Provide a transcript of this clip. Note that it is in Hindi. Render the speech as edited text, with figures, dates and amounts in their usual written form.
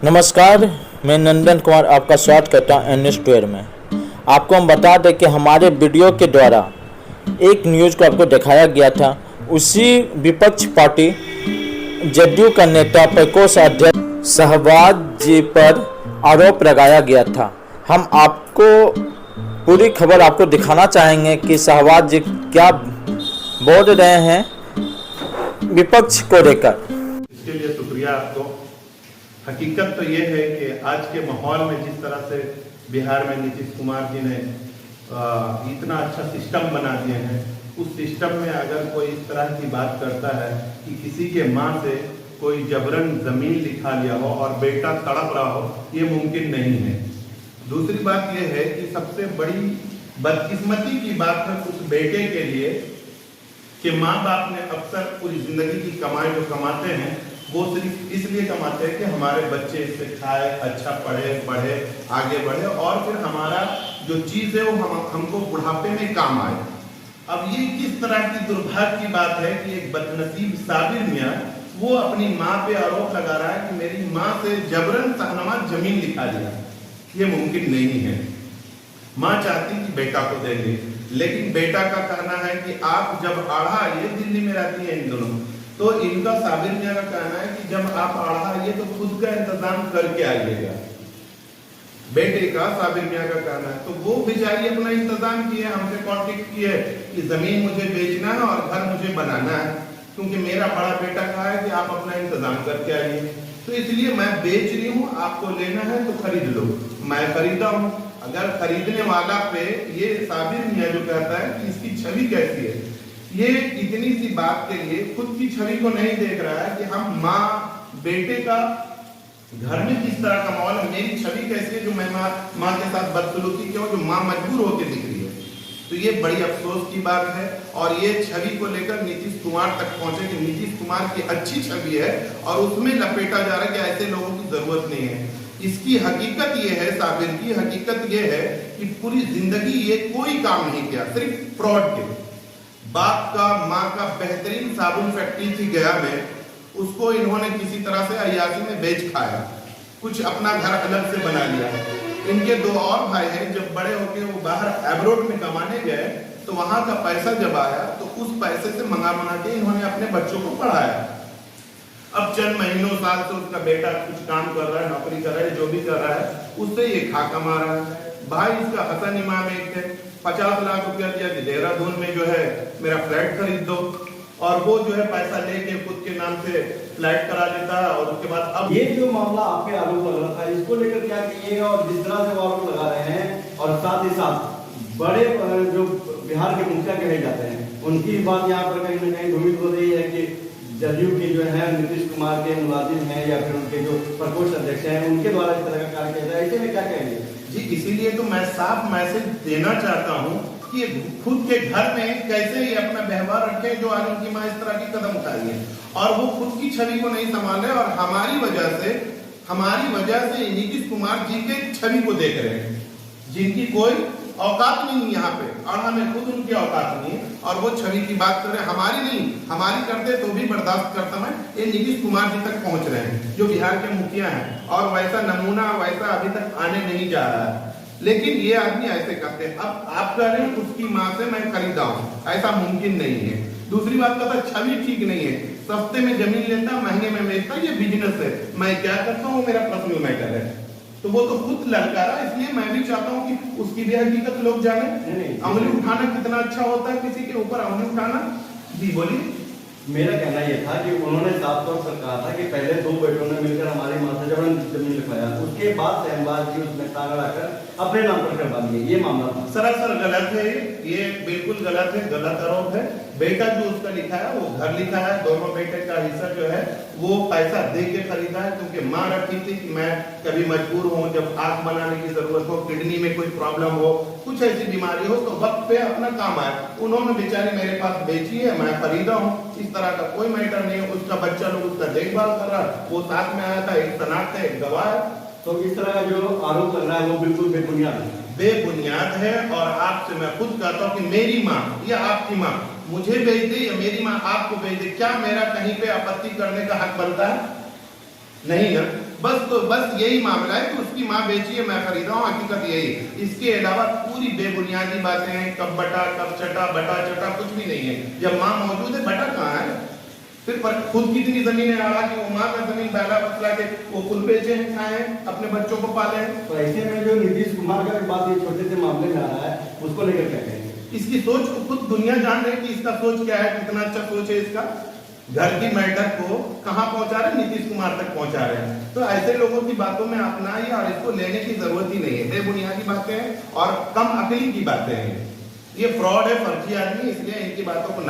नमस्कार, मैं नंदन कुमार आपका स्वागत करता हूँ N-Square में। आपको हम बता दें कि हमारे वीडियो के द्वारा एक न्यूज़ को आपको दिखाया गया था। उसी विपक्ष पार्टी जदयू का नेता प्रकोष्ठ अध्यक्ष शहबाज जी पर आरोप लगाया गया था। हम आपको पूरी खबर आपको दिखाना चाहेंगे कि शहबाज जी क्या बोल रहे हैं विपक्ष को लेकर। इसके लिए शुक्रिया आपको। हकीकत तो ये है कि आज के माहौल में जिस तरह से बिहार में नीतीश कुमार जी ने इतना अच्छा सिस्टम बना दिए हैं, उस सिस्टम में अगर कोई इस तरह की बात करता है कि किसी के माँ से कोई जबरन जमीन लिखा लिया हो और बेटा तड़प रहा हो, ये मुमकिन नहीं है। दूसरी बात यह है कि सबसे बड़ी बदकिस्मती की बात है उस बेटे के लिए कि माँ बाप ने अक्सर पूरी जिंदगी की कमाई जो कमाते हैं वो सिर्फ इसलिए कमाते हैं कि हमारे बच्चे इससे खाए, अच्छा पढ़े, आगे बढ़े और फिर हमारा जो चीज़ है वो हमको बुढ़ापे में काम आए। अब ये किस तरह की दुर्भाग्य की बात है कि एक बदनसीब साबिर मियाँ वो अपनी माँ पे आरोप लगा रहा है कि मेरी माँ से जबरन शाहनवाज जमीन लिखा दिया। ये मुमकिन नहीं है। माँ चाहती कि बेटा को देंगे, लेकिन बेटा का कहना है कि आप जब आढ़ा आइए, दिल्ली में रहती है इन दोनों, तो इनका साबिर मियाँ का कहना है कि जब आप आढ़ा आइए तो खुद का इंतजाम करके आइएगा। बेटे का साबिर मियाँ का कहना है तो वो बेचारी अपना इंतजाम किए, हमसे कॉन्टेक्ट किए कि जमीन मुझे बेचना है और घर मुझे बनाना है, क्योंकि मेरा बड़ा बेटा कहा है कि आप अपना इंतजाम करके आइए, तो इसलिए मैं बेच रही हूँ, आपको लेना है तो खरीद लो। मैं खरीदा हूँ। अगर खरीदने वाला पे ये साबिर मियाँ जो कहता है कि इसकी छवि कैसी है, ये इतनी सी बात के लिए खुद की छवि को नहीं देख रहा है कि हम माँ बेटे का घर में किस तरह का माहौल है, मेरी छवि कैसी है जो मैं माँ के साथ बदसलूकी क्यों, जो माँ मजबूर होकर दिख रही है। तो ये बड़ी अफसोस की बात है और ये छवि को लेकर नीतीश कुमार तक पहुंचे कि नीतीश कुमार की अच्छी छवि है और उसमें लपेटा जा रहा है कि ऐसे लोगों की जरूरत नहीं है। इसकी हकीकत ये है, साबिर की हकीकत ये है कि पूरी जिंदगी ये कोई काम नहीं किया, सिर्फ फ्रॉड के। बाप का माँ का बेहतरीन साबुन फैक्ट्री थी गया में, उसको इन्होंने किसी तरह से अयाशी में बेच खाया, कुछ अपना घर अलग से बना लिया। इनके दो और भाई हैं, जब बड़े होके वो बाहर एब्रोड में कमाने गए तो वहां का पैसा जब आया तो उस पैसे से मंगा के इन्होंने अपने बच्चों को पढ़ाया। अब चंद महीनों साल से उसका बेटा कुछ काम कर रहा है, नौकरी कर रहा है, जो भी कर रहा है उससे ये खा कमा रहा है। भाई इसका हसन इमाम एक है, 50 लाख रुपया दिया कि देहरादून में जो है मेरा फ्लैट खरीद दो, और वो जो है पैसा लेके खुद के नाम से फ्लैट करा लेता है। और उसके बाद अब ये जो मामला आप पे आरोप लग रहा था, इसको लेकर क्या कहिएगा? और जिस तरह से वो आरोप लगा रहे हैं और साथ ही साथ बड़े जो बिहार के मुखिया कहे जाते हैं उनकी बात यहाँ पर कहीं ना कहीं भूमित हो रही है कि जदयू के जो है नीतीश कुमार के मुलाजिम हैं या फिर उनके जो प्रकोष्ठ अध्यक्ष हैं उनके द्वारा इस तरह का कार्य किया जाए, ऐसे में क्या कहेंगे? जी, इसीलिए तो मैं साफ मैसेज देना चाहता हूँ कि खुद के घर में कैसे ये अपना व्यवहार रखे जो आज उनकी माँ इस तरह की कदम उठाई है और वो खुद की छवि को नहीं संभाले और हमारी वजह से नीतीश कुमार जी के छवि को देख रहे हैं, जिनकी कोई औकात नहीं यहाँ पे, और हमें खुद उनकी औकात नहीं है और वो छवि की बात कर रहे हैं। हमारी नहीं, हमारी करते तो भी बर्दाश्त करता मैं, ये नीतीश कुमार जी तक पहुंच रहे हैं जो बिहार के मुखिया हैं और वैसा नमूना वैसा अभी तक आने नहीं जा रहा है, लेकिन ये आदमी ऐसे करते हैं। अब आप कह रहे हैं उसकी माँ से मैं खरीदा हूँ, ऐसा मुमकिन नहीं है। दूसरी बात कहता छवि ठीक नहीं है, सस्ते में जमीन लेता महंगे में बेचता, ये बिजनेस है, मैं क्या करता हूँ मेरा पर्सनल मैटर है। तो वो तो खुद लड़का रहा, इसलिए मैं भी चाहता हूँ कि उसकी भी हकीकत लोग जाने। अंगुली उठाना कितना अच्छा होता है, किसी के ऊपर अंगुली उठाना। जी बोलिए। मेरा कहना यह था कि उन्होंने साफ तौर पर कहा था कि पहले दो बेटों ने मिलकर हमारी माँ से जबरन जमीन लिखवाया, उसके बाद शहबाज जी उसमें तांगा कर अपने नाम पर करवा दिए, ये मामला था। सरासर गलत है, ये बिल्कुल गलत है, गलत आरोप है। बेटा जो उसका लिखा है वो घर लिखा है, दोनों बेटे का हिस्सा जो है वो पैसा दे के खरीदा है, क्योंकि माँ रखी थी कि मैं कभी मजबूर हूँ, जब आंख बनाने की जरूरत हो, किडनी में कोई प्रॉब्लम हो, कुछ ऐसी बीमारी हो तो वक्त पे अपना काम आए। उन्होंने बेचारी मेरे पास बेची है, मैं खरीदा हूँ, इस तरह का कोई मैटर नहीं है। उसका बच्चा लोग उसका देखभाल कर रहा है, वो साथ में आया था, एक शनाख्त है, एक गवाह है। तो इस तरह का जो आरोप लग रहा है वो बिल्कुल बेबुनियाद है और आपसे मैं खुद कहता हूँ कि मेरी माँ या आपकी माँ मुझे भेज दे या मेरी माँ आपको भेज दे, क्या मेरा कहीं पे आपत्ति करने का हक बनता है? नहीं है। बस यही मामला है कि उसकी माँ बेची है, मैं खरीदा हूँ, हकीकत यही है। इसके अलावा पूरी बेबुनियादी बातें हैं, कब बटा कब चटा, बटा चटा कुछ भी नहीं है। जब माँ मौजूद है बटा कहाँ है? फिर खुद कितनी जमीनें आड़ा कि वो माँ का जमीन पहला बतला के वो खुद बेचे हैं, खाए हैं, अपने बच्चों को पाले हैं। तो ऐसे में जो नीतीश कुमार का बात ये छोटे से मामले में आ रहा है, उसको लेकर क्या कहेंगे? इसकी सोच को खुद दुनिया जान रही है कि इसका सोच क्या है, कितना अच्छा सोच है इसका। घर की मैटर को कहां पहुंचा रहे हैं? नीतीश कुमार तक पहुंचा रहे हैं। तो ऐसे लोगों की बातों में अपनाइए और इसको लेने की जरूरत ही नहीं है। बेबुनियादी बातें हैं और कम अकली की बातें हैं। ये फ्रॉड है, फर्जी आदमी, इसलिए इनकी बातों को